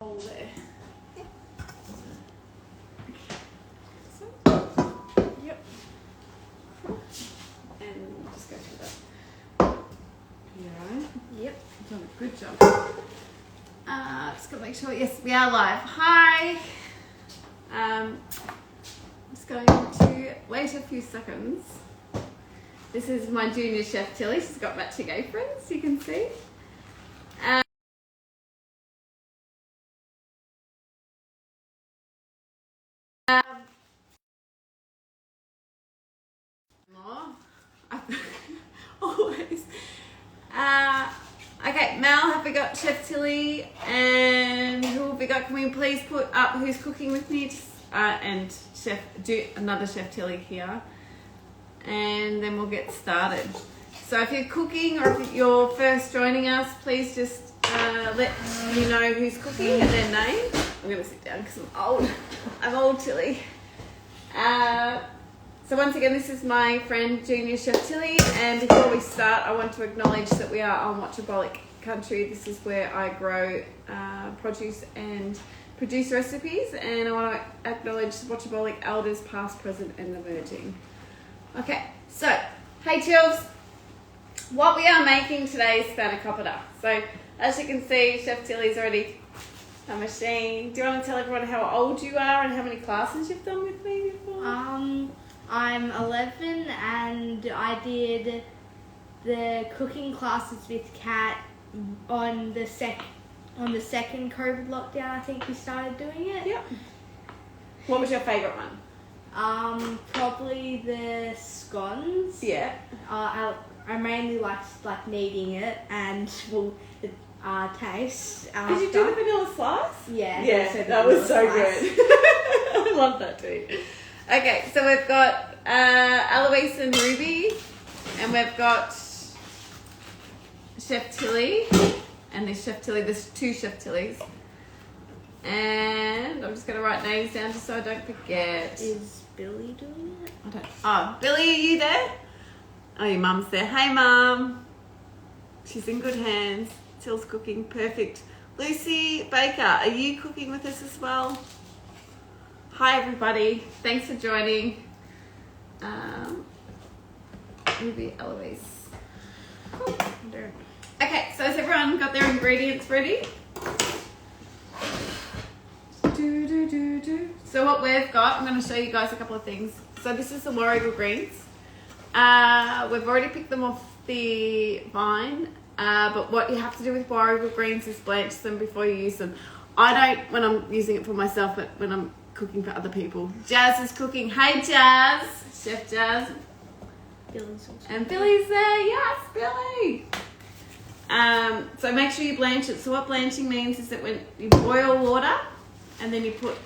hole there. So, yep. And just go through that. Yeah. Yep. You've done a good job. Just gotta make sure. Yes, we are live. Hi. Just going to wait a few seconds. This is my junior chef Tilly. She's got matching aprons, you can see. Always. Okay, Mel, have we got Chef Tilly? And who have we got? Can we please put up who's cooking with me? And another Chef Tilly here. And then we'll get started. So if you're cooking or if you're first joining us, please just let me know who's cooking and their name. I'm going to sit down because I'm old. I'm old Tilly. So once again, this is my friend Junior Chef Tilly, and before we start, I want to acknowledge that we are on Watchabolic country. This is where I grow produce and produce recipes, and I want to acknowledge Watchabolic elders past, present and emerging. Okay, so, hey Chills, what we are making today is Spanakopita. So, as you can see, Chef Tilly's already a machine. Do you want to tell everyone how old you are and how many classes you've done with me before? I'm 11 and I did the cooking classes with Kat on the second COVID lockdown. I think we started doing it. Yep. What was your favourite one? Probably the scones. Yeah. I mainly liked kneading it and taste. Did you do the vanilla slice? Yeah. Yeah, that was so good. I love that too. Okay, so we've got Eloise and Ruby, and we've got Chef Tilly, and there's two Chef Tillys. And I'm just going to write names down just so I don't forget. Is Billy doing it? I don't. Oh, Billy, are you there? Oh, your mum's there. Hey, Mum. She's in good hands. Till's cooking. Perfect. Lucy Baker, are you cooking with us as well? Hi, everybody. Thanks for joining. Ruby, Eloise. Cool. Okay, so has everyone got their ingredients ready? So what we've got, I'm going to show you guys a couple of things. So this is the warrigal greens. We've already picked them off the vine, but what you have to do with warrigal greens is blanch them before you use them. I don't when I'm using it for myself, but when I'm cooking for other people. Jazz is cooking. Hey Jazz, Chef Jazz. Billy's also. And Billy's there. Yes, Billy. So make sure you blanch it. So what blanching means is that when you boil water and then you put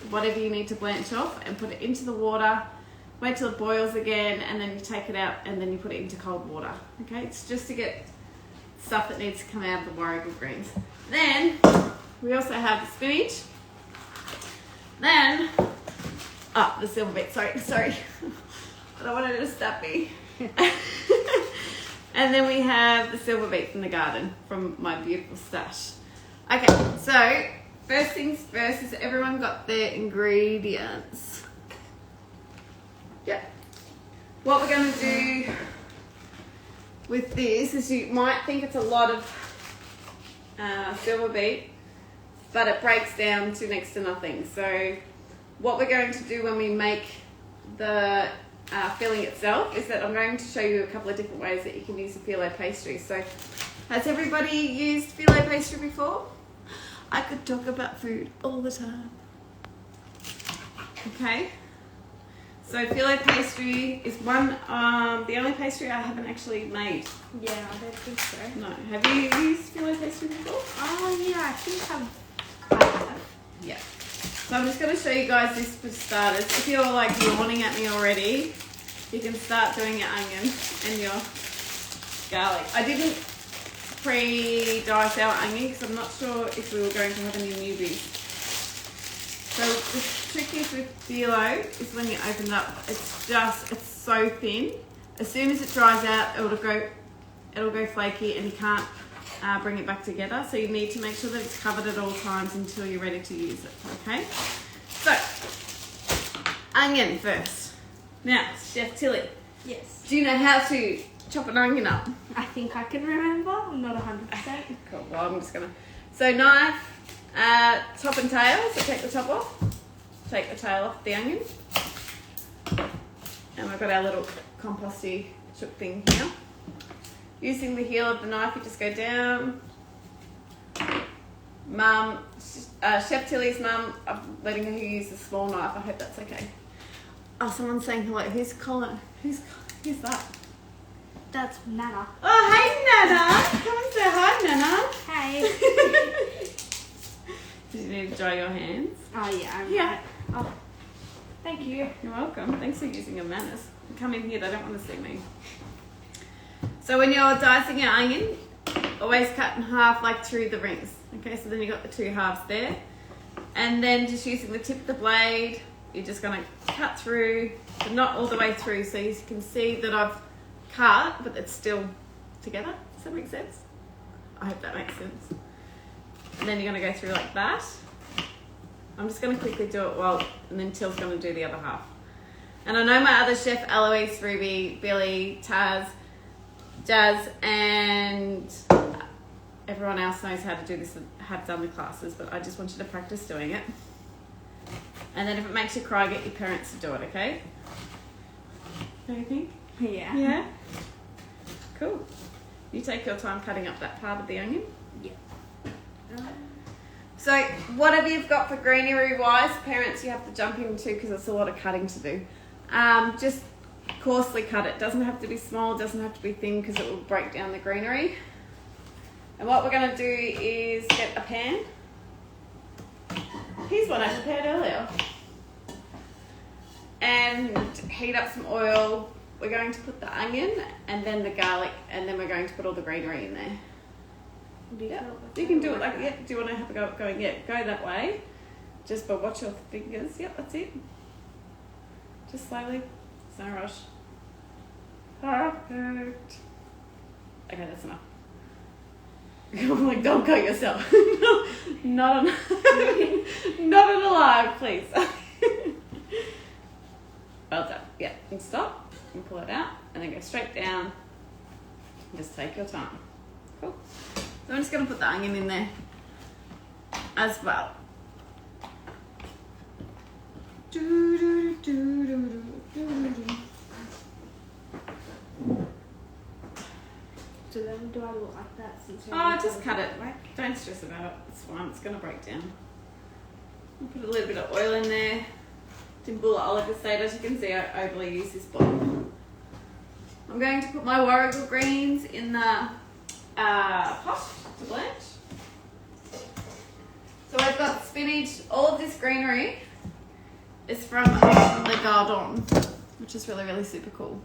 whatever you need to blanch off and put it into the water, wait till it boils again, and then you take it out and then you put it into cold water. Okay, it's just to get stuff that needs to come out of the warrigal greens. Then we also have the spinach. Then, the silver beet, sorry. I don't want it to stab me. And then we have the silver beet from the garden from my beautiful stash. Okay, so first things first is everyone got their ingredients. Yep. What we're going to do with this is you might think it's a lot of silver beet, but it breaks down to next to nothing. So what we're going to do when we make the filling itself is that I'm going to show you a couple of different ways that you can use a filet pastry. So has everybody used filet pastry before? I could talk about food all the time. Okay. So filet pastry is the only pastry I haven't actually made. Yeah, I don't think so. No. Have you used filet pastry before? Oh yeah, I think I have. Yeah. So I'm just going to show you guys this for starters. If you're like yawning at me already, you can start doing your onion and your garlic. I didn't pre-dice our onion because I'm not sure if we were going to have any newbies. So the trick is with phyllo is when you open it up, it's so thin. As soon as it dries out, it'll go flaky and you can't bring it back together. So you need to make sure that it's covered at all times until you're ready to use it, okay? So, onion first. Now, Chef Tilly, Yes. do you know how to chop an onion up? I think I can remember. I'm not 100%. Cool, well I'm just gonna... So knife, top and tail, so take the top off. Take the tail off the onion. And we've got our little composty chook thing here. Using the heel of the knife, you just go down. Mum, Chef Tilly's mum, I'm letting her use the small knife. I hope that's okay. Oh, someone's saying hello. Who's calling? Who's that? That's Nana. Oh, hey Nana. Come and say hi, Nana. Hey. Did you need to dry your hands? Oh yeah. Yeah. Oh, thank you. You're welcome. Thanks for using your manners. Come in here. They don't want to see me. So when you're dicing your onion, always cut in half, like through the rings. Okay, so then you've got the two halves there. And then just using the tip of the blade, you're just going to cut through, but not all the way through, so you can see that I've cut, but it's still together. Does that make sense? I hope that makes sense. And then you're going to go through like that. I'm just going to quickly do it and then Til's going to do the other half. And I know my other chef, Eloise, Ruby, Billy, Taz, Jazz, and everyone else knows how to do this and have done the classes, but I just want you to practice doing it. And then if it makes you cry, get your parents to do it, okay? What do you think? Yeah. Yeah? Cool. You take your time cutting up that part of the onion. Yeah. So whatever you've got for greenery wise, parents, you have to jump into because it's a lot of cutting to do. Just coarsely cut it. Doesn't have to be small, doesn't have to be thin because it will break down the greenery. And what we're going to do is get a pan. Here's one I prepared earlier. And heat up some oil. We're going to put the onion and then the garlic, and then we're going to put all the greenery in there. Yeah, you can do it like, yeah, do you want to have a go at going, yeah, go that way. Just but watch your fingers. Yep, that's it. Just slowly. There's no rush. Perfect. Okay, that's enough. Oh my God, go yourself. Not an alive, please. Well done. Yeah, and stop and pull it out and then go straight down. Just take your time. Cool. So I'm just going to put the onion in there as well. So then do I look like that since Just cut it. Don't stress about it. It's fine. It's going to break down. I'll put a little bit of oil in there. Timbula olive estate. As you can see, I overly use this bottle. I'm going to put my warrigal greens in the pot to blanch. So I've got spinach. All of this greenery is from the garden, which is really, really super cool.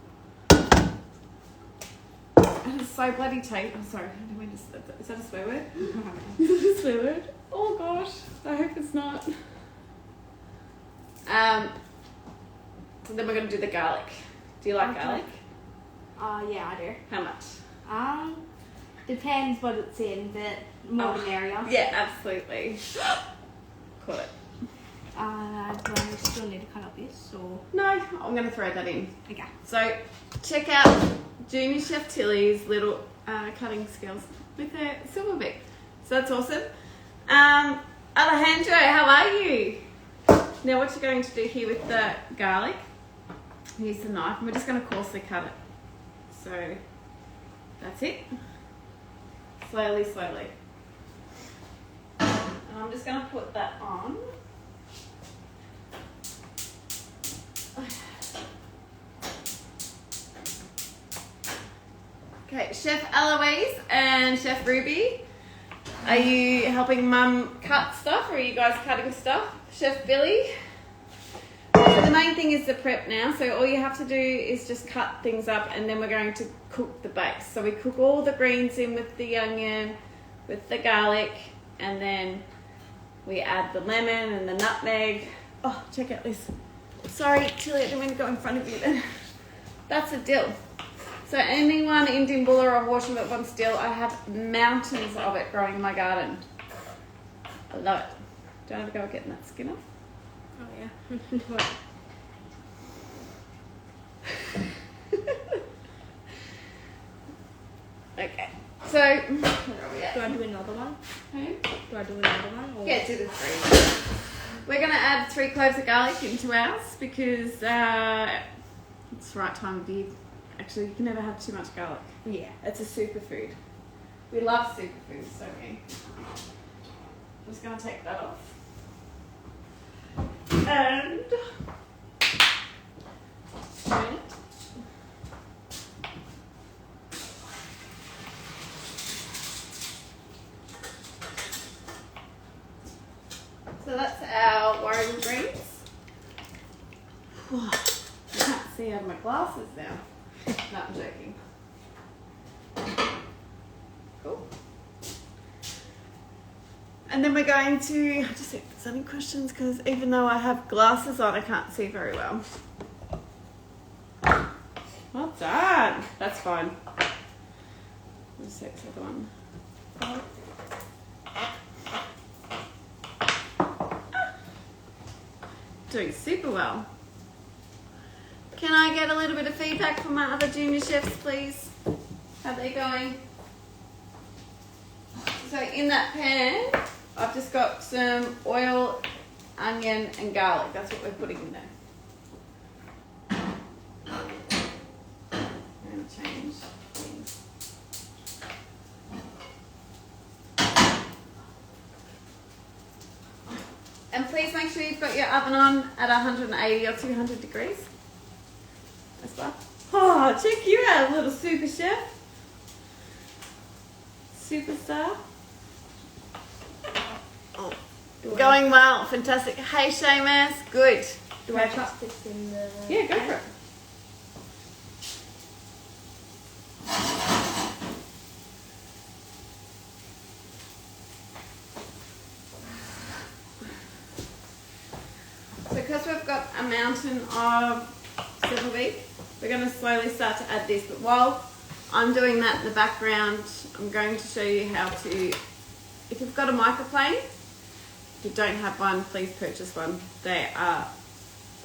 And it's so bloody tasty. I'm sorry, I didn't mean to. Is that a swear word? Is that a swear word? Oh gosh, I hope it's not. So then we're going to do the garlic. Do you like garlic? Yeah, I do. How much? Depends what it's in, but more the merrier. Yeah, absolutely. Caught it. Do I still need to cut up this, or? No, I'm going to throw that in. Okay. So check out Junior Chef Tilly's little cutting skills with her silver bit. So that's awesome. Alejandro, how are you? Now what you're going to do here with the garlic, use the knife, and we're just going to coarsely cut it. So that's it. Slowly, slowly. And I'm just going to put that on. Okay, Chef Eloise and Chef Ruby, are you helping Mum cut stuff, or are you guys cutting stuff? Chef Billy? So the main thing is the prep now, so all you have to do is just cut things up, and then we're going to cook the base. So we cook all the greens in with the onion, with the garlic, and then we add the lemon and the nutmeg. Oh, check out this. Sorry, Tilly, I didn't mean to go in front of you then. That's a dill. So So anyone in Dimbulla or Horsham that wants dill, I have mountains of it growing in my garden. I love it. Do you want to go getting that skin off? Oh yeah. Okay. So, where are we at? Do I do another one? Okay. Do I do another one? Or? Yeah, do the 3. We're going to add 3 cloves of garlic into ours because it's the right time of year. Actually, you can never have too much garlic. Yeah. It's a superfood. We love superfoods, don't we? I'm just going to take that off. And strain it. So that's our warrior greens. I can't see out of my glasses now. No, I'm joking. Cool. And then we're going to just see if there's any questions because even though I have glasses on, I can't see very well. Well done. That's fine. Let's take the other one. Doing super well. Can I get a little bit of feedback from my other junior chefs, please? How are they going? So in that pan, I've just got some oil, onion, and garlic. That's what we're putting in there. I'm going to change things. And please make sure you've got your oven on at 180 or 200 degrees. As well. Oh, check you out, little super chef. Superstar. Oh, going well, fantastic. Hey, Seamus, good. Do I chuck this in the... Yeah, go for it. So because we've got a mountain of silver beet, we're going to slowly start to add this. But while I'm doing that in the background, I'm going to show you how to, if you've got a microplane, if you don't have one, please purchase one. They are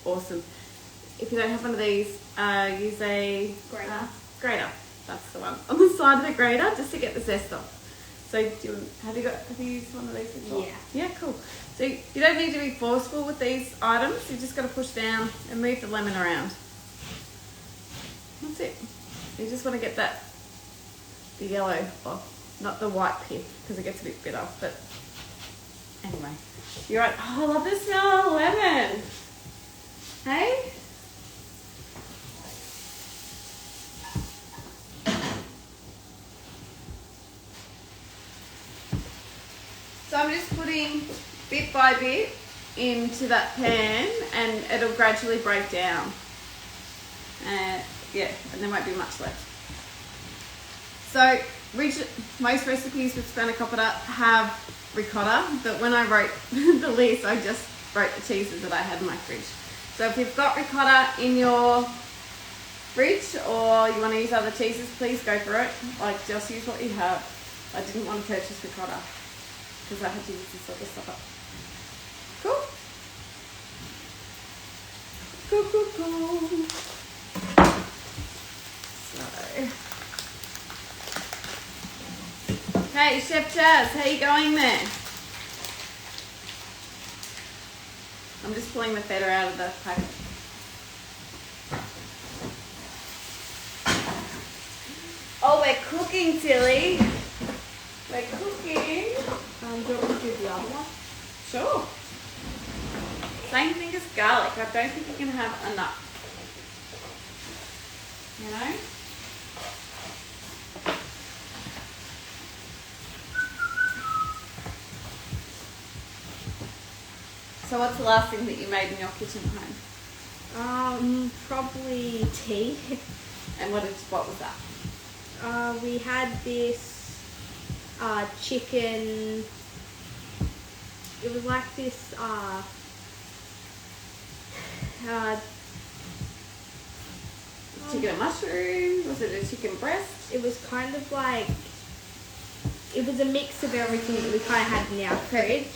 awesome. If you don't have one of these, use a grater. That's the one. On the side of the grater, just to get the zest off. So have you used one of these before? Yeah. Yeah, cool. So you don't need to be forceful with these items. You just got to push down and move the lemon around. That's it. You just want to get the yellow off, not the white pith, because it gets a bit bitter. But anyway, you're right. Oh, I love the smell of lemon. Hey? So I'm just putting bit by bit into that pan and it'll gradually break down. Yeah, and there won't be much left. So most recipes with Spanakopita have ricotta, but when I wrote the list, I just wrote the cheeses that I had in my fridge. So if you've got ricotta in your fridge or you want to use other cheeses, please go for it. Like, just use what you have. I didn't want to purchase ricotta because I had to use this other stuff up. Cool. Cool. So, hey, Chef Jazz, how you going there? I'm just pulling the feta out of the packet. Oh, we're cooking, Tilly. We're cooking. Do you want me to do the other one? Sure. Same thing as garlic. I don't think you can have enough. You know? So what's the last thing that you made in your kitchen at home? Probably tea. And what was that? We had this chicken. It was like this Chicken and mushroom? Was it a chicken breast? It was kind of like, it was a mix of everything that we kind of had in our fridge.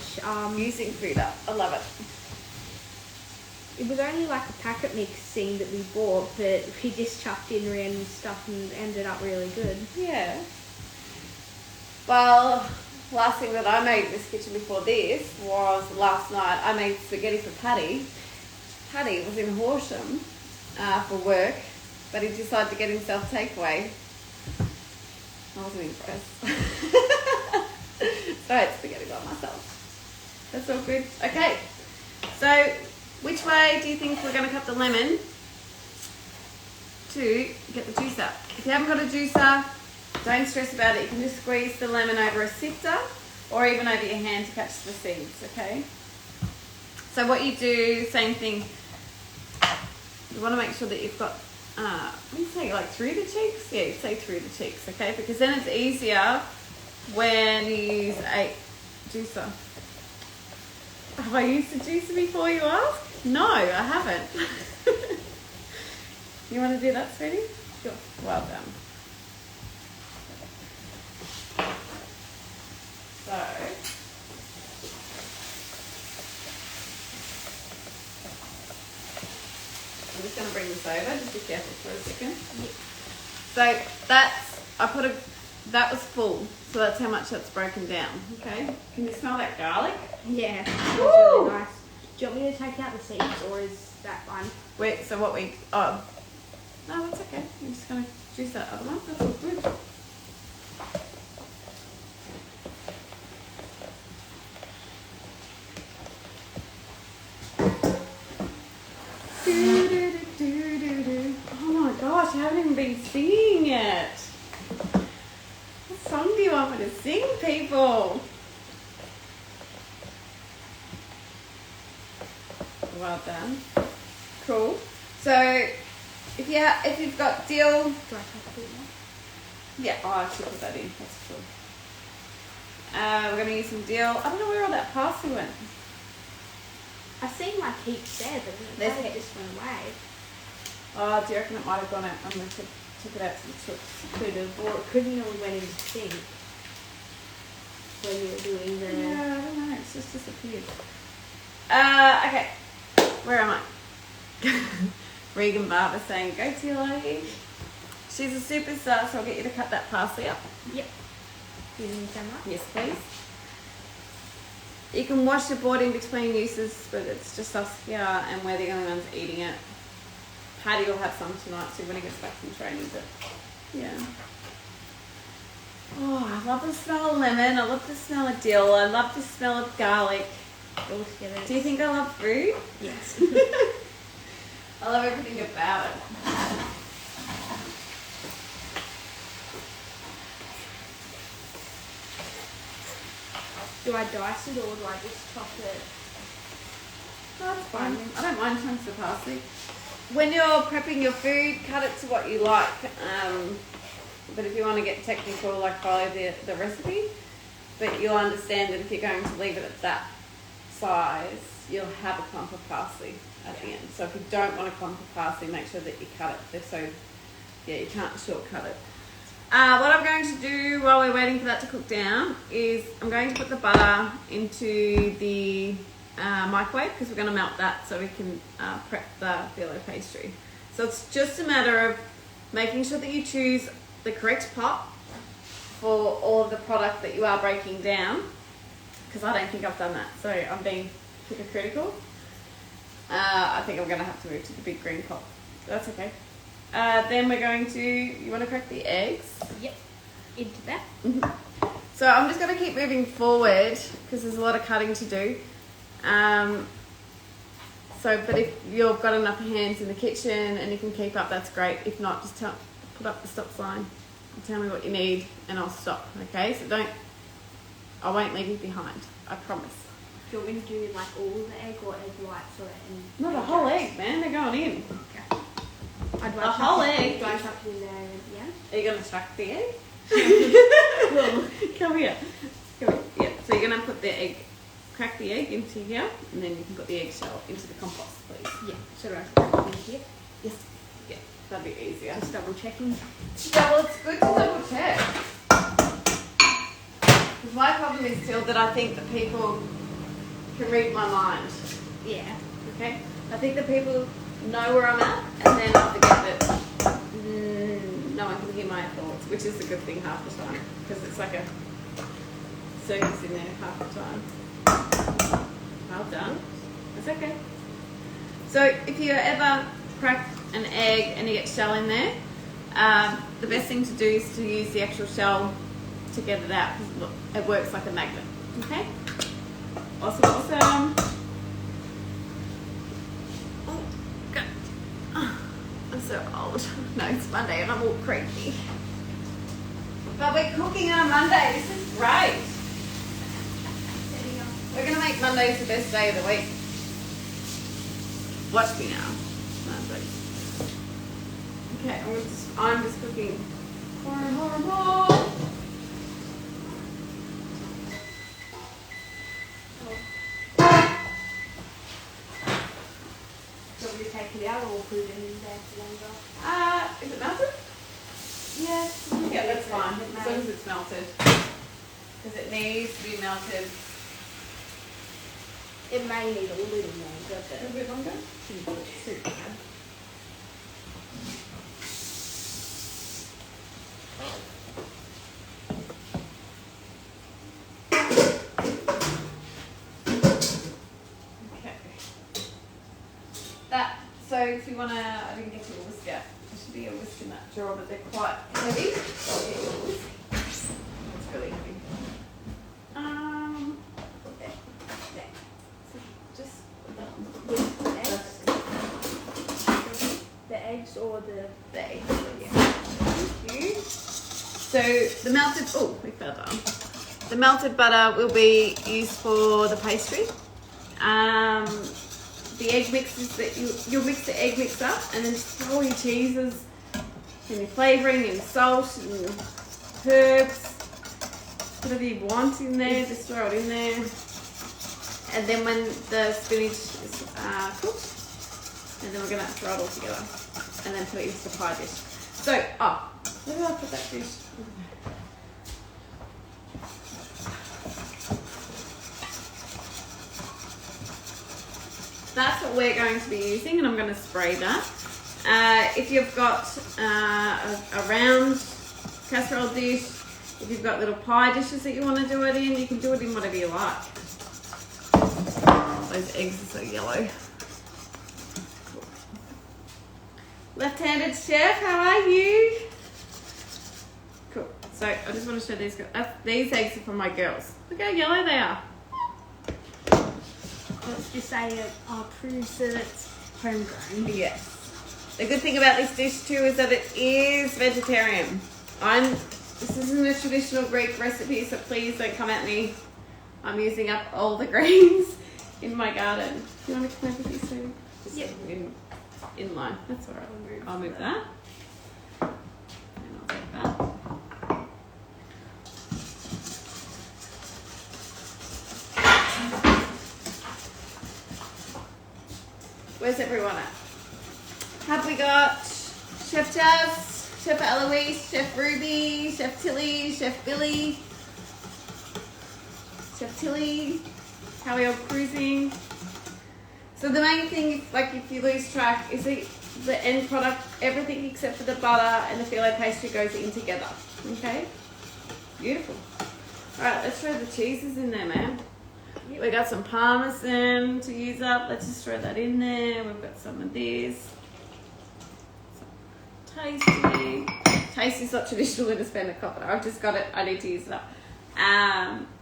Using food up. I love it. It was only like a packet mixing that we bought, but we just chucked in random stuff and ended up really good. Yeah. Well, last thing that I made in this kitchen before this was last night I made spaghetti for Paddy. Paddy was in Horsham for work, but he decided to get himself takeaway. I wasn't impressed. So I had spaghetti by myself. That's all good. Okay, so which way do you think we're going to cut the lemon to get the juice out? If you haven't got a juicer, don't stress about it. You can just squeeze the lemon over a sifter or even over your hand to catch the seeds, okay? So what you do, same thing, you want to make sure that you've got, what do you say, like through the cheeks? Yeah, you say through the cheeks, okay? Because then it's easier when you use a juicer. Have I used a juicer before, you ask? No, I haven't. You want to do that, sweetie? Sure. Well done. So, I'm just going to bring this over. Just be careful for a second. Yeah. So that was full. So that's how much that's broken down. Okay. Can you smell that garlic? Yeah, it was Woo! really nice. Do you want me to take out the seeds, or is that fine? Wait. So what we? Oh, no, that's okay. I'm just going to juice that other one. That's all good. Oh my gosh, I haven't even been singing yet. What song do you want me to sing, people? Well done. Cool. So, if you've got dill, Do I take it now? yeah, oh, I should put that in. That's cool. We're going to use some dill. I don't know where all that parsley went. I seen like heaps there, but There's it heaps. just went away. Oh, do you reckon it might have gone out and we took it out to the chips? Could have, or it couldn't have went in the sink when you were doing the. Yeah, I don't know. It's just disappeared. Okay. Where am I? Regan Barber saying, go to your lady. She's a superstar, so I'll get you to cut that parsley up. Yep. Using the camera. Yes, please. You can wash the board in between uses, but it's just us here and we're the only ones eating it. Paddy will have some tonight too when he gets back from training, but yeah. Oh, I love the smell of lemon. I love the smell of dill. I love the smell of garlic. All together. Do you think I love food? Yes. I love everything about it. Do I dice it or do I just chop it? Oh, that's fine. I don't mind chunks of parsley. When you're prepping your food, cut it to what you like. But if you want to get technical, like follow the recipe. But you'll understand that if you're going to leave it at that size, you'll have a clump of parsley at the end. So if you don't want a clump of parsley, make sure that you cut it. So yeah, you can't shortcut it. What I'm going to do while we're waiting for that to cook down is I'm going to put the butter into the microwave because we're going to melt that so we can prep the phyllo pastry. So it's just a matter of making sure that you choose the correct pot for all of the product that you are breaking down, because I don't think I've done that, so I'm being hypocritical. I think I'm going to have to move to the big green pot. That's okay. Then we're going to, you want to crack the eggs? Yep. Into that. Mm-hmm. So I'm just going to keep moving forward because there's a lot of cutting to do. But if you've got enough hands in the kitchen and you can keep up, that's great. If not, just put up the stop sign and tell me what you need and I'll stop, okay? So I won't leave you behind, I promise. Do you want me to do like all the egg or egg whites or and Not a whole egg, man, they're going in. Okay. I'd A whole egg? Do I chuck it in there at the end? Are you going to chuck the egg? Cool. Come here. Yeah, so you're going to put the egg, crack the egg into here, and then you can put the eggshell into the compost, please. Yeah. So do I chuck it in here? Yes. Yeah, That'd be easier. Just double checking. Yeah, well, it's good to double check. Because my problem is still that I think that people can read my mind. Yeah. Okay? I think that people know where I'm at, and then I forget that no one can hear my thoughts, which is a good thing half the time, because it's like a circus in there half the time. Well done. That's okay. So if you ever crack an egg and you get shell in there, the best thing to do is to use the actual shell to get it out, because it works like a magnet. Okay? Awesome, awesome. Oh, good. I'm so old. No, it's Monday and I'm all creepy. But we're cooking on a Monday. This is great. We're going to make Mondays the best day of the week. Watch me now. Okay, I'm just cooking horrible. Do you want me to take it out or put it in there for longer? Is it melted? Yeah. Yeah, that's fine. As long as it's melted. Because it needs to be melted. It may need a little longer, but A bit longer? super. Okay. That, so if you want to, I didn't get your whisk out. There should be a whisk in that drawer, but they're quite heavy. Oh, yeah, your whisk. It's really heavy. There. So just put that on. The eggs or the Eggs. Yeah. Thank you. So the melted, oh, we fell down. The melted butter will be used for the pastry. The egg mixes that you'll mix the egg mix up, and then just throw all your cheeses and your flavouring and salt and herbs, whatever you want in there, just throw it in there. And then when the spinach is cooked, and then we're gonna throw it all together, and then put it into the pie dish. So, where did I put that dish? That's what we're going to be using, and I'm going to spray that. If you've got a round casserole dish, if you've got little pie dishes that you want to do it in, you can do it in whatever you like. Those eggs are so yellow. Cool. Left-handed chef, how are you? Cool. So I just want to show these. These eggs are for my girls. Look how yellow they are. let's just say it proves that it's homegrown. Yes. The good thing about this dish too is that it is vegetarian. This isn't a traditional Greek recipe, so please don't come at me. I'm using up all the grains in my garden. Do you want to come over here soon? Just yep. In line. That's all right. I'll move that. And I'll take that. Where's everyone at? Have we got Chef Jazz, Chef Eloise, Chef Ruby, Chef Tilly, Chef Billy, Chef Tilly? How are we all cruising? So the main thing, if you lose track, is the end product. Everything except for the butter and the filet pastry goes in together. Okay? Beautiful. All right, let's throw the cheeses in there, man. We got some parmesan to use up. Let's just throw that in there. We've got some of this. Tasty. Tasty's not traditional in a Spanakopita. I've just got it. I need to use it up.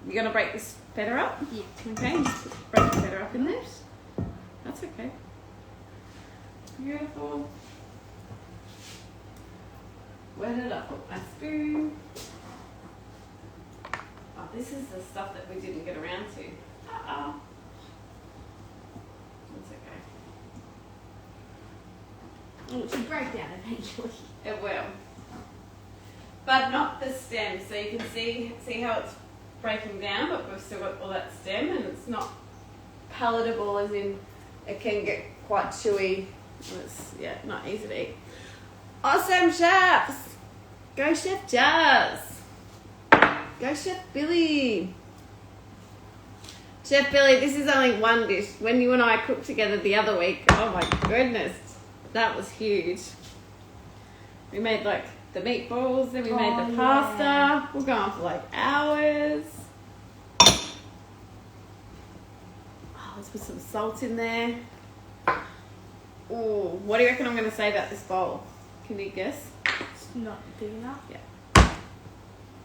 You're going to break this feta up? Yeah. Okay, just break the feta up in there. That's okay. Beautiful. Where did I put my spoon? Oh, this is the stuff that we didn't get around to. Uh-oh. That's okay. It should break down eventually. It will. But not the stem. So you can see how it's breaking down, but we've still got all that stem, and it's not palatable, as in it can get quite chewy. And it's not easy to eat. Awesome chefs! Go Chef Jazz! Go Chef Billy! Chef Billy, this is only one dish. When you and I cooked together the other week, oh my goodness, that was huge. We made like the meatballs, then we made the pasta. Yeah. We're going for like hours. Oh, let's put some salt in there. Oh, what do you reckon I'm going to say about this bowl? Can you guess? It's not big enough. Yeah.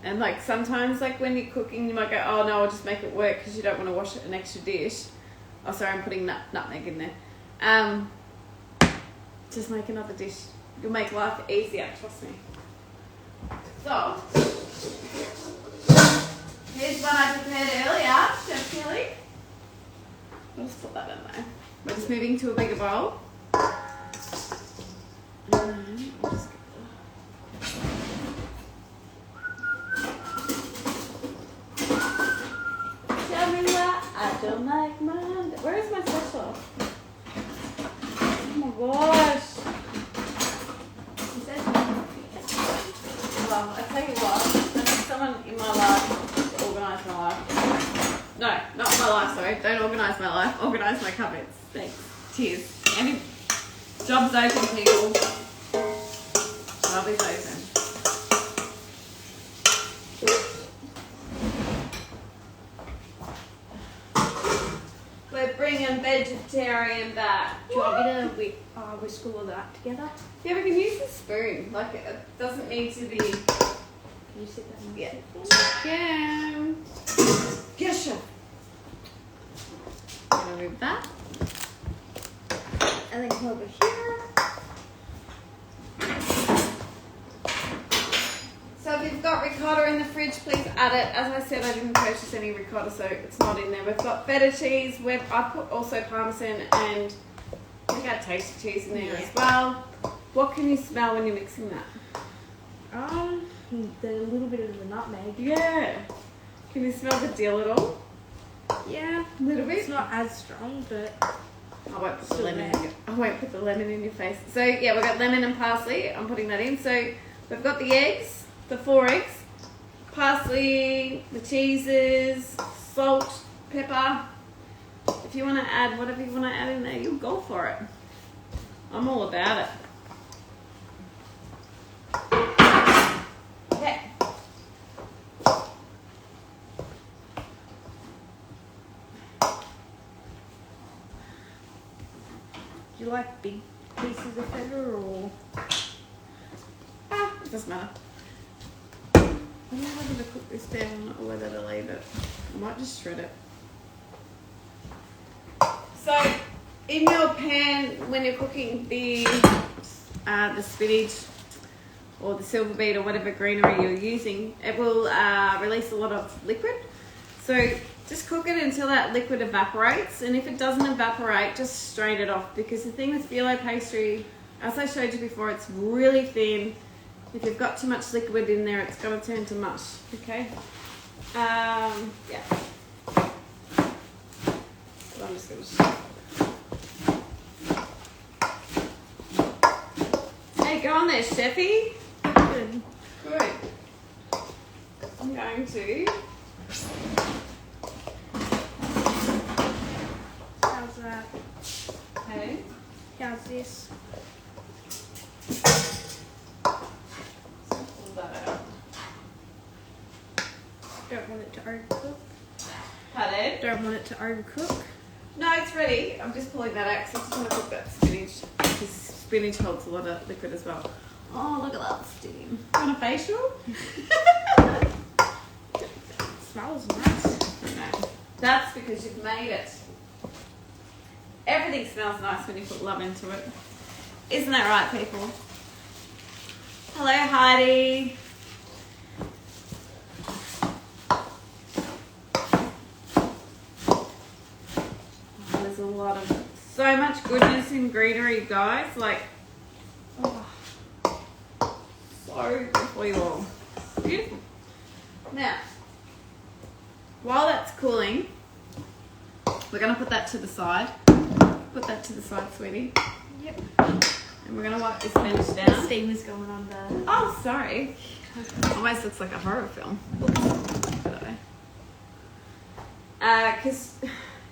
And like sometimes like when you're cooking you might go, oh no, I'll just make it work because you don't want to wash an extra dish. Oh sorry, I'm putting nutmeg in there. Just make another dish. You'll make life easier, trust me. So, here's one I prepared earlier, Chef Kelly. I'll just put that in there. We're just moving to a bigger bowl. I'll just I don't like mine. Where is my special? Oh my gosh. Well, I tell you what, I need someone in my life to organise my life. No, not my life, sorry. Don't organise my life. Organise my cupboards. Thanks. Cheers. Any jobs open, people. Lobby's open. We're bringing vegetarian back. Do you want me to whisk all of that together? Yeah, we can use the spoon. Like, it doesn't need to be... Can you sit that in? Yeah. Yeah. Yes, sure. I'm going to move that. And then come over here. So if you've got ricotta in the fridge, please add it. As I said, I didn't purchase any ricotta, so it's not in there. We've got feta cheese. I put also parmesan and I think I had tasty cheese in there as well. What can you smell when you're mixing that? The little bit of the nutmeg. Yeah. Can you smell the dill at all? Yeah, A little bit. It's not as strong, but I won't put the lemon in your face. So yeah, we've got lemon and parsley. I'm putting that in. So we've got the eggs. The 4 eggs, parsley, the cheeses, salt, pepper. If you want to add whatever you want to add in there, you'll go for it. I'm all about it. Okay. Do you like big pieces of feta or? It doesn't matter. I don't know whether to cook this down or whether to leave it. I might just shred it. So, in your pan, when you're cooking the spinach or the silver beet or whatever greenery you're using, it will release a lot of liquid. So, just cook it until that liquid evaporates. And if it doesn't evaporate, just strain it off. Because the thing with phyllo pastry, as I showed you before, it's really thin. If you've got too much liquid in there, it's going to turn to mush, okay? Yeah. So I'm just going to... Hey, go on there, Chefy. Good. Good. I'm going to... How's that? Okay. How's this? Don't want it to overcook. Pardon? Don't want it to overcook. No, it's ready. I'm just pulling that out because I just want to cook that spinach. Because spinach holds a lot of liquid as well. Oh, look at that steam. Want a facial? It smells nice. No, that's because you've made it. Everything smells nice when you put love into it. Isn't that right, people? Hello, Heidi. There's a lot of so much goodness in greenery, guys. Like, oh, so good for you all. Beautiful. Now, while that's cooling, we're going to put that to the side. Put that to the side, sweetie. Yep. And we're going to wipe this bench The down. steam is going on the... Oh, sorry. Almost looks like a horror film. Because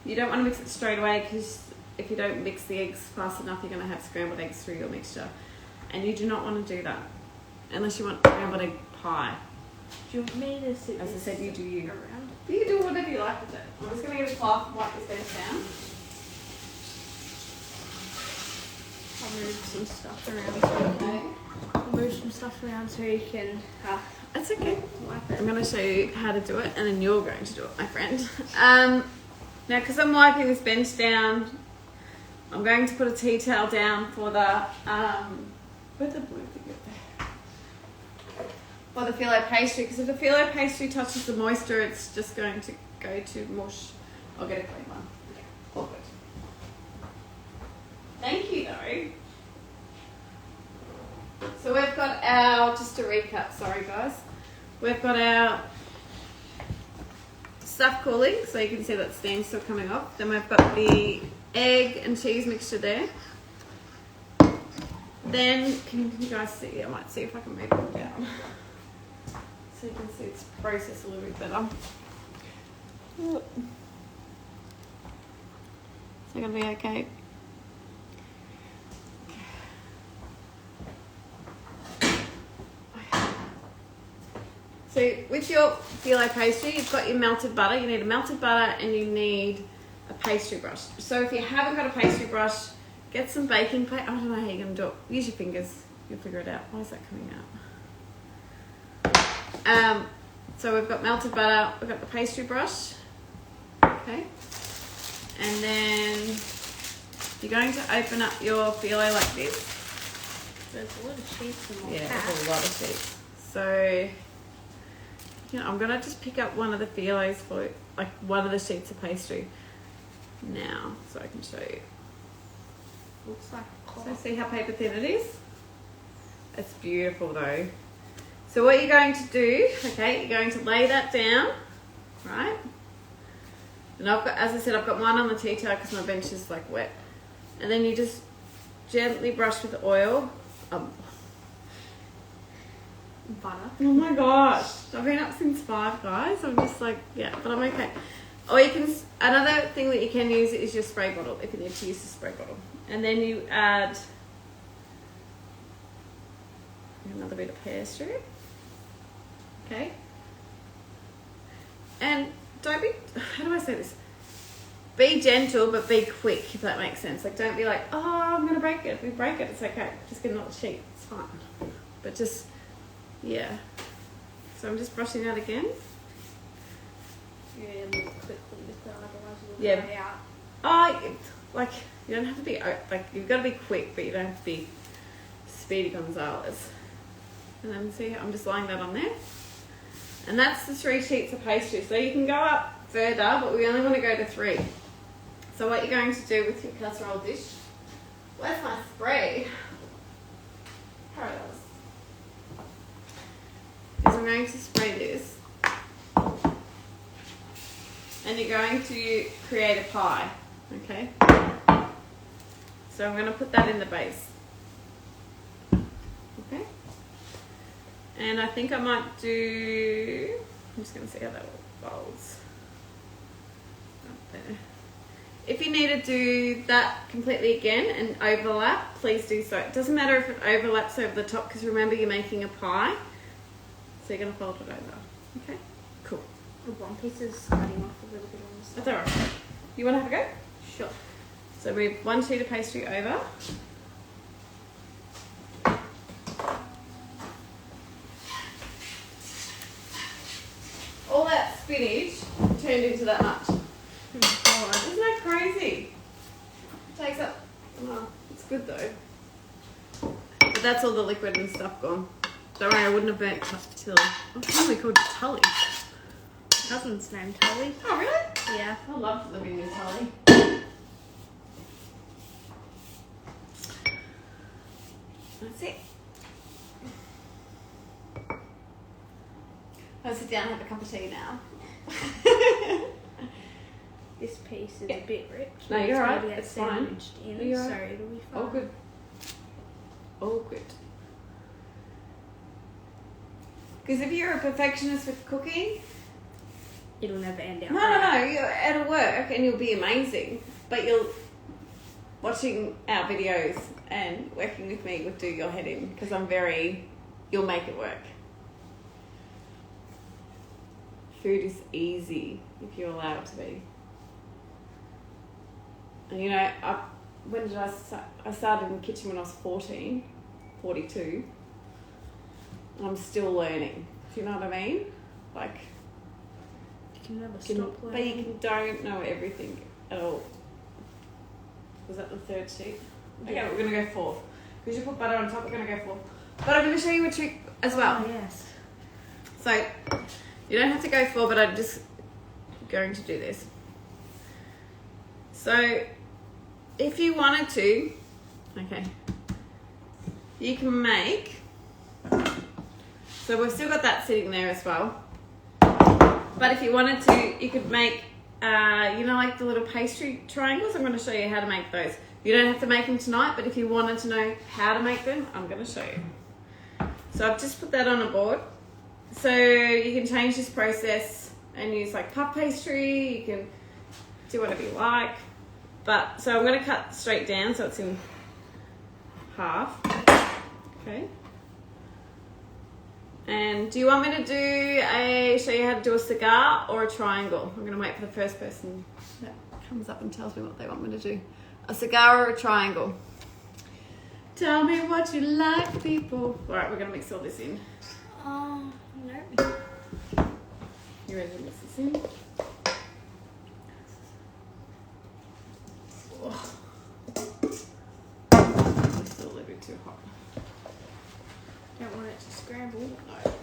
you don't want to mix it straight away, because if you don't mix the eggs fast enough, you're going to have scrambled eggs through your mixture. And you do not want to do that unless you want scrambled egg pie. Do you want me to sit As I said, you do you. around? You can do whatever you like with it. I'm just going to get a cloth and wipe this bench down. I'll move some stuff around. Okay. I'll move some stuff around so you can That's okay. wipe it. I'm going to show you how to do it, and then you're going to do it, my friend. Now, because I'm wiping this bench down, I'm going to put a tea towel down for the where'd the blue thing get there? For the phyllo pastry, because if the phyllo pastry touches the moisture, it's just going to go to mush. I'll get a clean one. All good. Thank you, though. So we've got our, just to recap, sorry guys, we've got our stuff cooling, so you can see that steam's still coming off. Then we've got the egg and cheese mixture there. Then, can you guys see? I might see if I can move it down. So you can see it's processed a little bit better. Is that going to be okay? So with your phyllo pastry, you've got your melted butter. You need a melted butter and you need a pastry brush. So if you haven't got a pastry brush, get some baking paper. I don't know how you're going to do it. Use your fingers. You'll figure it out. Why is that coming out? So we've got melted butter. We've got the pastry brush. Okay. And then you're going to open up your phyllo like this. There's a lot of sheets in my Yeah, pack. there's a lot of sheets. So... you know, I'm gonna just pick up one of the phyllos for like one of the sheets of pastry now, so I can show you. Looks like a So cloth. see how paper thin it is? It's beautiful though. So what you're going to do, okay, you're going to lay that down, right? And I've got, as I said, I've got one on the tea towel because my bench is like wet. And then you just gently brush with oil. Butter. Oh my gosh, I've been up since 5, guys. I'm just like, yeah, but I'm okay. Or you can, another thing that you can use is your spray bottle, if you need to use the spray bottle. And then you add another bit of pastry. Okay. And don't be, how do I say this? Be gentle, but be quick, if that makes sense. Like, don't be like, oh, I'm going to break it. If we break it, it's okay. Just get another sheet. It's fine. But just... yeah. So I'm just brushing that again. Yeah, move quickly with that, otherwise it'll Yeah. dry out. Like, you don't have to be, like, you've got to be quick, but you don't have to be Speedy Gonzales. And then see, I'm just laying that on there. And that's the 3 sheets of pastry. So you can go up further, but we only want to go to 3. So what you're going to do with your casserole dish, where's my spray? Paradise. Is I'm going to spray this, and you're going to create a pie, okay? So I'm going to put that in the base, okay? And I think I might do, I'm just going to see how that folds up there. If you need to do that completely again and overlap, please do so. It doesn't matter if it overlaps over the top, because remember you're making a pie. So you're going to fold it over. Okay? Cool. The one piece is cutting off a little bit on the side. That's alright. You want to have a go? Sure. So move 1 sheet of pastry over. All that spinach turned into that much. Isn't that crazy? Takes up... oh, it's good though. But that's all the liquid and stuff gone. Don't worry, I wouldn't have burnt Tully. What can we called Tully? Cousin's name Tully. Oh, really? Yeah. I love living in Tully. That's it. I'll sit down and have a cup of tea now. This piece is a bit rich. No, you're It's right. gonna get It's fine. sandwiched in, You're so right. it'll be fine. Oh, good. all good. Because if you're a perfectionist with cooking, it'll never end out. No, it'll work and you'll be amazing. But watching our videos and working with me would do your head in, because you'll make it work. Food is easy if you allow it to be. And you know, when did I start? I started in the kitchen when I was 42. I'm still learning. Do you know what I mean? Like, you can never stop learning. But you don't know everything at all. Was that the third sheet? Yeah. Okay, we're going to go 4. Because you put butter on top, we're going to go 4. But I'm going to show you a trick as well. Oh, yes. So, you don't have to go 4, but I'm just going to do this. So, if you wanted to, okay, you can make, so we've still got that sitting there as well. But if you wanted to, you could make, you know, like the little pastry triangles. I'm going to show you how to make those. You don't have to make them tonight, but if you wanted to know how to make them, I'm going to show you. So I've just put that on a board. So you can change this process and use like puff pastry. You can do whatever you like. But, so I'm going to cut straight down so it's in half. Okay. And do you want me to show you how to do a cigar or a triangle? I'm going to wait for the first person that comes up and tells me what they want me to do. A cigar or a triangle? Tell me what you like, people. All right, we're going to mix all this in. No. You ready to mix this in? Oh. It's still a little bit too hot. Don't want it to scramble. No.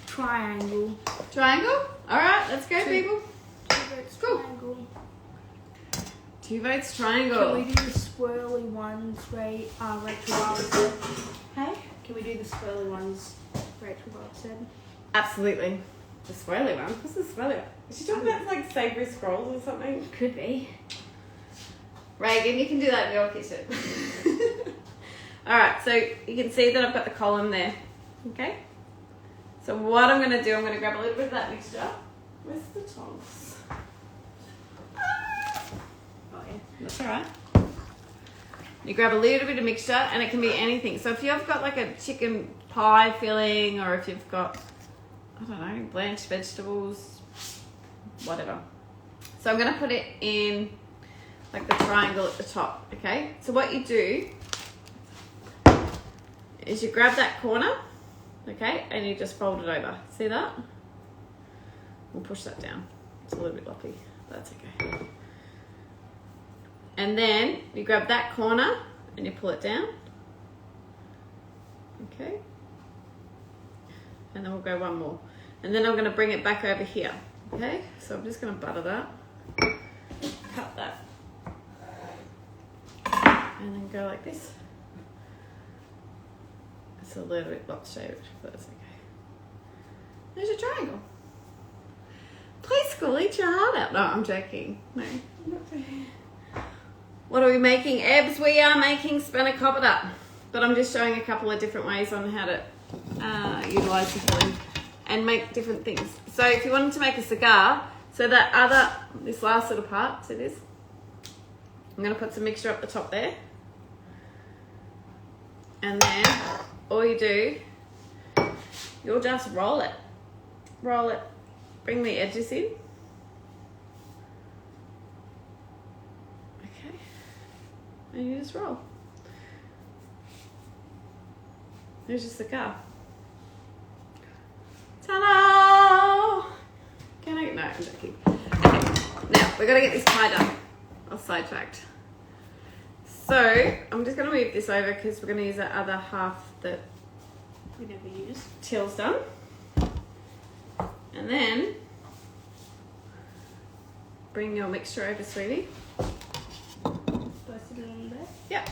Triangle. Triangle? All right, let's go, people. 2 votes triangle. 2 votes triangle. Can we do the swirly ones, Rachel Wild said? Hey? Can we do the swirly ones, Rachel Wild said? Absolutely. The swirly one? What's the swirly one? Is she talking about like savoury scrolls or something? Could be. Reagan, you can do that in your kitchen. Alright, so you can see that I've got the column there. Okay? So what I'm going to do, I'm going to grab a little bit of that mixture. Where's the tongs? Oh yeah, that's alright. You grab a little bit of mixture and it can be anything. So if you've got like a chicken pie filling, or if you've got, I don't know, blanched vegetables, whatever. So I'm going to put it in like the triangle at the top, okay? So what you do is you grab that corner, okay, and you just fold it over. See that? We'll push that down. It's a little bit loppy, but that's okay. And then you grab that corner and you pull it down. Okay. And then we'll go one more. And then I'm going to bring it back over here. Okay, so I'm just going to butter that. Cut that. And then go like this. It's a little bit box shaped, but that's okay. There's your triangle. Play school, eat your heart out. No, I'm joking. No, I'm not joking. What are we making, Ebs? We are making Spanakopita. But I'm just showing a couple of different ways on how to utilise the filling and make different things. So if you wanted to make a cigar, so this last little part, see this? I'm going to put some mixture up the top there. And then all you do, you'll just roll it. Roll it. Bring the edges in. Okay. And you just roll. There's your cigar. Ta-da! Can I? No, I'm joking. Okay. Now, we've got to get this tied up. I was sidetracked. So, I'm just going to move this over because we're going to use that other half that We never used. Till's done. And then, bring your mixture over, sweetie. Both of them on there. Yep.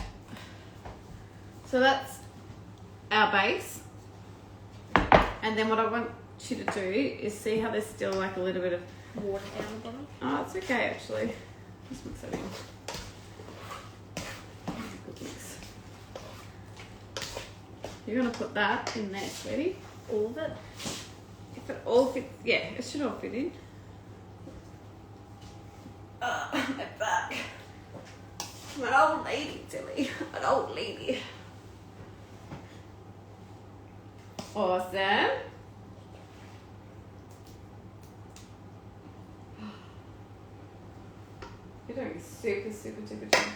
So that's our base. And then what I want you to do is see how there's still like a little bit of Water down the bottom. Oh, it's okay actually. Just mix it in. mix. You're gonna put that in there, sweetie. All of it. If it all fits, yeah, it should all fit in. My back. I'm an old lady, Tilly. An old lady. Awesome. You're doing super, super, super job.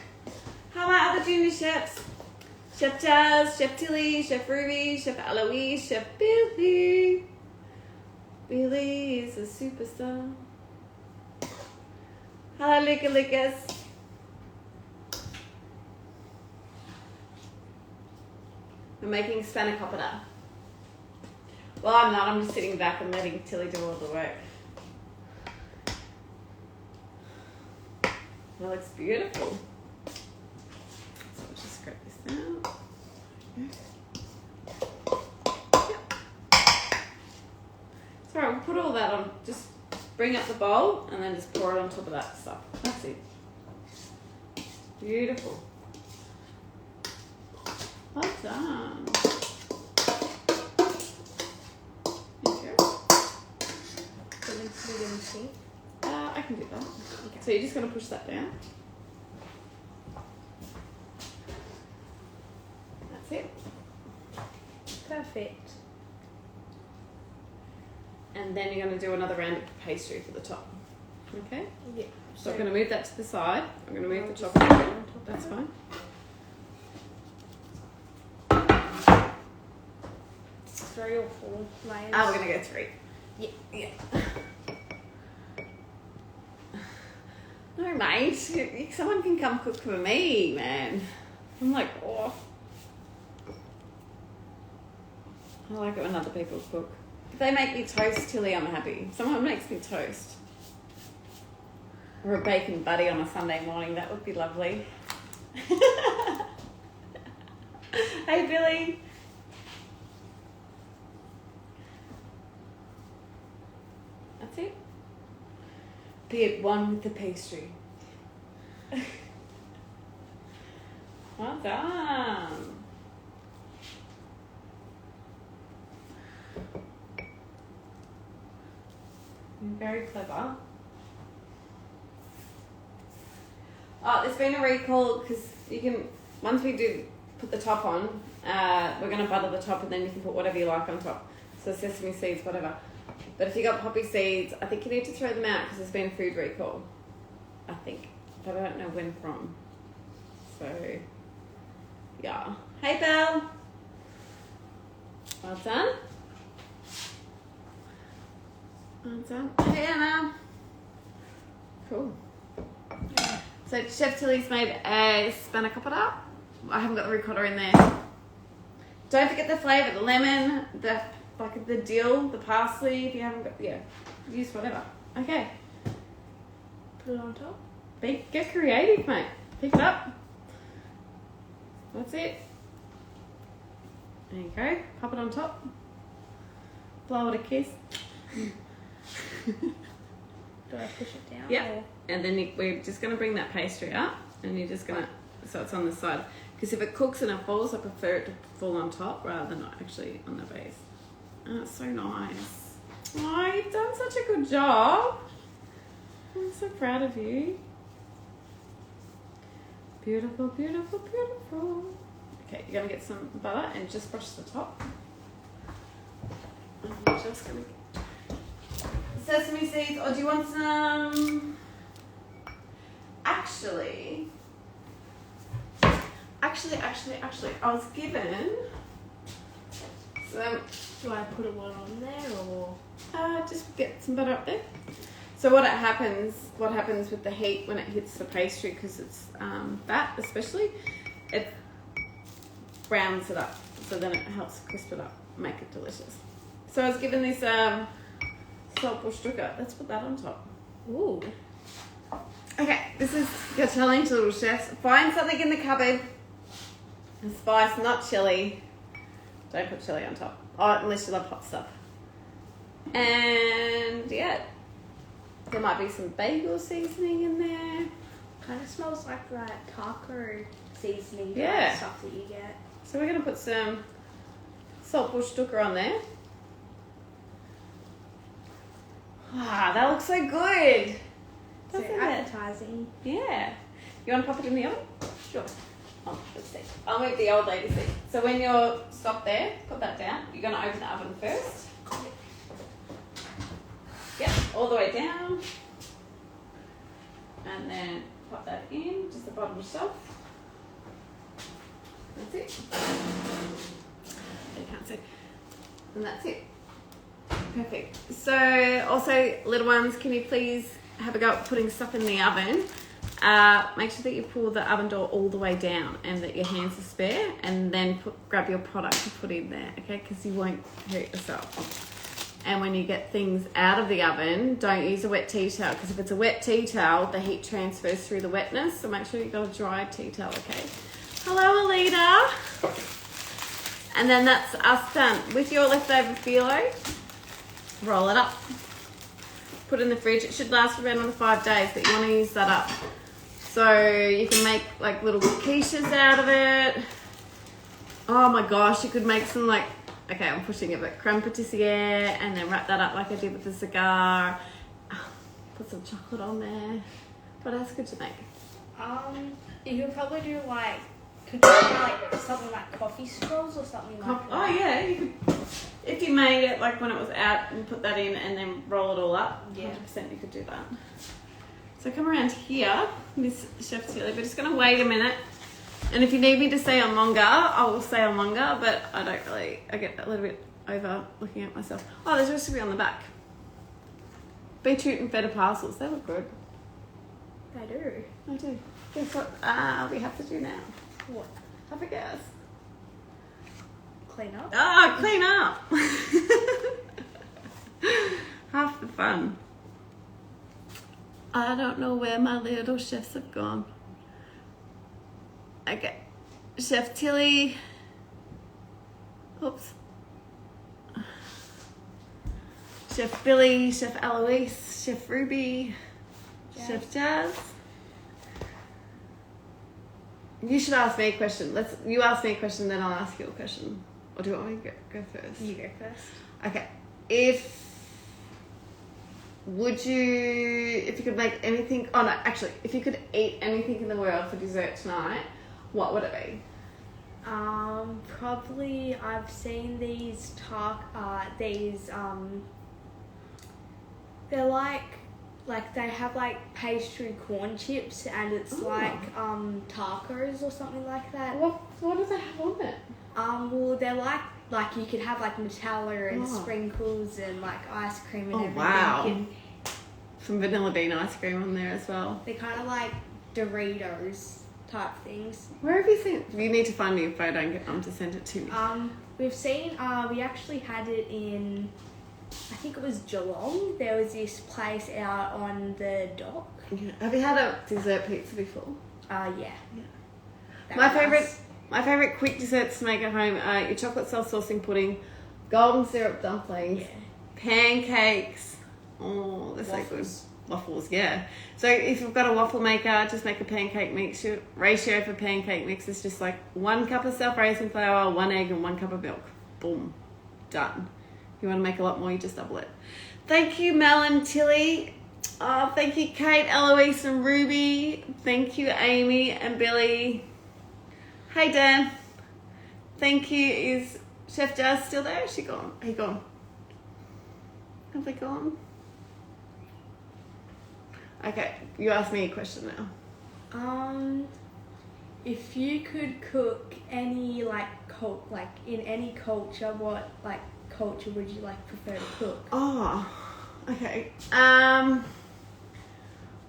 How are other junior chefs? Chef Jazz, Chef Tilly, Chef Ruby, Chef Eloise, Chef Billy. Billy is a superstar. Hello, Luca Lucas. I'm making Spanakopita. Well, I'm not. I'm just sitting back and letting Tilly do all the work. That looks beautiful. So I'll just scrape this out. Yep. So we'll put all that on. Just bring up the bowl and then just pour it on top of that stuff. That's it. Beautiful. Well done. Thank you. I can do that. Okay. So you're just going to push that down. That's it. Perfect. And then you're going to do another round of pastry for the top. Okay? Yeah. So I'm going to move that to the side. I'm going to move the chocolate on top. That's fine. 3 or 4 layers. We're going to go 3. Yeah. Yeah. No, mate. Someone can come cook for me, man. I'm like, oh. I like it when other people cook. If they make me toast, Tilly, I'm happy. If someone makes me toast. Or a bacon buddy on a Sunday morning, that would be lovely. Hey, Billy. That's it. Be at one with the pastry. Well done. You're very clever. Oh, there's been a recall because you can, once we do put the top on, we're going to butter the top and then you can put whatever you like on top. So sesame seeds, whatever. But if you got poppy seeds, I think you need to throw them out because there's been a food recall. I think. But I don't know when from. So, yeah. Hey, Belle. Well done. Well done. Hey, Anna. Cool. So Chef Tilly's made a Spanakopita. I haven't got the ricotta in there. Don't forget the flavour, the lemon, the dill, the parsley. If you haven't got, yeah, use whatever. Okay. Put it on top. Get creative, mate. Pick it up. That's it. There you go. Pop it on top. Blow it a kiss. Do I push it down? Yeah. Or? And then we're just going to bring that pastry up and you're just going to, so it's on the side. Because if it cooks and it falls, I prefer it to fall on top rather than actually on the base. Oh, it's so nice. Oh, you've done such a good job. I'm so proud of you. Beautiful, beautiful, beautiful. Okay, you're going to get some butter and just brush the top. I'm just going to get sesame seeds, or do you want some? Actually, I was given some. Do I put a one on there or? Just get some butter up there. So what happens with the heat when it hits the pastry, because it's fat especially, it browns it up. So then it helps crisp it up, make it delicious. So I was given this salt bush sugar. Let's put that on top. Ooh. Okay, this is your challenge, little chefs. Find something in the cupboard. A spice, not chili. Don't put chili on top. Oh, unless you love hot stuff. And yeah, there might be some bagel seasoning in there. Kind of smells like that taco seasoning Yeah. stuff that you get. So we're going to put some saltbush dukkha on there. Ah, that looks so good. So Doesn't it? appetizing. Yeah. You want to pop it in the oven? Sure. Oh, let's see. I'll make the old lady see. So when you're stopped there, put that down. You're going to open the oven first. Yep, all the way down. And then pop that in, just the bottom shelf. That's it. You can't see. And that's it. Perfect. So also, little ones, can you please have a go at putting stuff in the oven? Make sure that you pull the oven door all the way down and that your hands are spare, and then grab your product and put it in there, okay? Because you won't hurt yourself. And when you get things out of the oven, don't use a wet tea towel, because if it's a wet tea towel, the heat transfers through the wetness. So make sure you've got a dry tea towel, okay? Hello, Alita. And then that's us done. With your leftover phyllo, roll it up. Put it in the fridge. It should last for about another 5 days, but you want to use that up. So you can make like little quiches out of it. Oh my gosh, you could make some like, okay, I'm pushing it, but creme patissiere, and then wrap that up like I did with the cigar. Put some chocolate on there. What else could you make? You could probably do like, something like coffee straws or something like that. Oh yeah, you could. If you made it like when it was out and put that in and then roll it all up, 100% you could do that. So come around here, Miss Chef Tilly. We're just going to wait a minute. And if you need me to stay on longer, I will stay on longer, but I get a little bit over looking at myself. Oh, there's a recipe on the back. Beetroot and feta parcels, they look good. I do. I do. Guess what we have to do now? What? Have a guess. Clean up? Ah, clean up. Half the fun. I don't know where my little chefs have gone. Okay. Chef Tilly. Oops. Chef Billy, Chef Eloise, Chef Ruby, Chef Jazz. You should ask me a question. You ask me a question, then I'll ask you a question. Or do you want me to go first? You go first. Okay. If you could make anything, if you could eat anything in the world for dessert tonight, what would it be? Probably I've seen these they're like they have like pastry corn chips, and it's like tacos or something like that. What do they have on it? Well, they're like you could have like Nutella and sprinkles and like ice cream and everything. Wow. And some vanilla bean ice cream on there as well. they're kind of like Doritos type things. Where have you seen it? You need to find me a photo and get them to send it to me. We've seen, we actually had it in, I think it was Geelong. There was this place out on the dock. Yeah. Have you had a dessert pizza before? Yeah. My favourite quick desserts to make at home are your chocolate self-saucing pudding, golden syrup dumplings, pancakes. Oh, they're so good. Waffles, yeah. So if you've got a waffle maker, just make a pancake mix. Your ratio for pancake mix is just like 1 cup of self-raising flour, 1 egg, and 1 cup of milk. Boom. Done. If you want to make a lot more, you just double it. Thank you, Mel and Tilly. Oh, thank you, Kate, Eloise, and Ruby. Thank you, Amy and Billy. Hey, Dan. Thank you. Is Chef Jazz still there? Is she gone? Are you gone? Have they gone? Okay, you ask me a question now. If you could cook any in any culture, what culture would you prefer to cook? Oh, okay.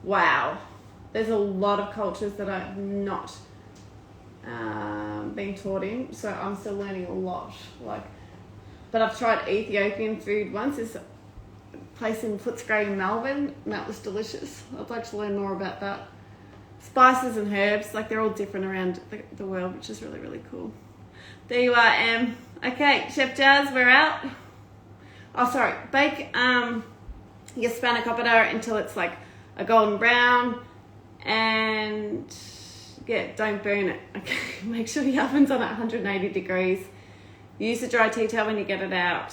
Wow. There's a lot of cultures that I've not been taught in, so I'm still learning a lot. But I've tried Ethiopian food once. It's a place in Footscray in Melbourne, and that was delicious. I'd like to learn more about that. Spices and herbs, they're all different around the world, which is really, really cool. There you are, Em. Okay, Chef Jazz, we're out. Oh, sorry. Bake your Spanakopita until it's a golden brown, And yeah, don't burn it. Okay, make sure the oven's on at 180 degrees. Use the dry tea towel when you get it out.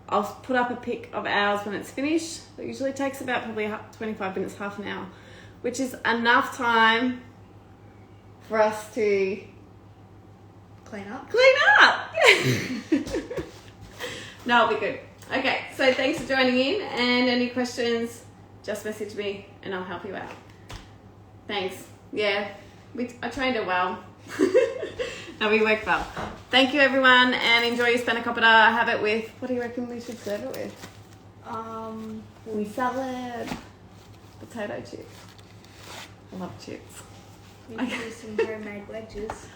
I'll put up a pic of ours when it's finished. It usually takes about probably 25 minutes, half an hour, which is enough time for us to Clean up. No, it'll be good. Okay, so thanks for joining in, and any questions, just message me and I'll help you out. Thanks. Yeah, I trained her well. No, we worked well. Thank you, everyone, and enjoy your Spanakopita. Have it with, what do you reckon we should serve it with? Salad. Potato chips. I love chips. We can do some homemade wedges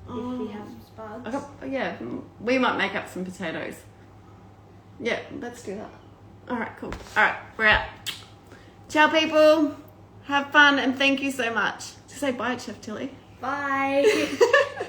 if we have spuds. Yeah, we might make up some potatoes. Yeah, let's do that. All right, cool. All right, we're out. Ciao, people. Have fun, and thank you so much. Say bye, Chef Tilly. Bye.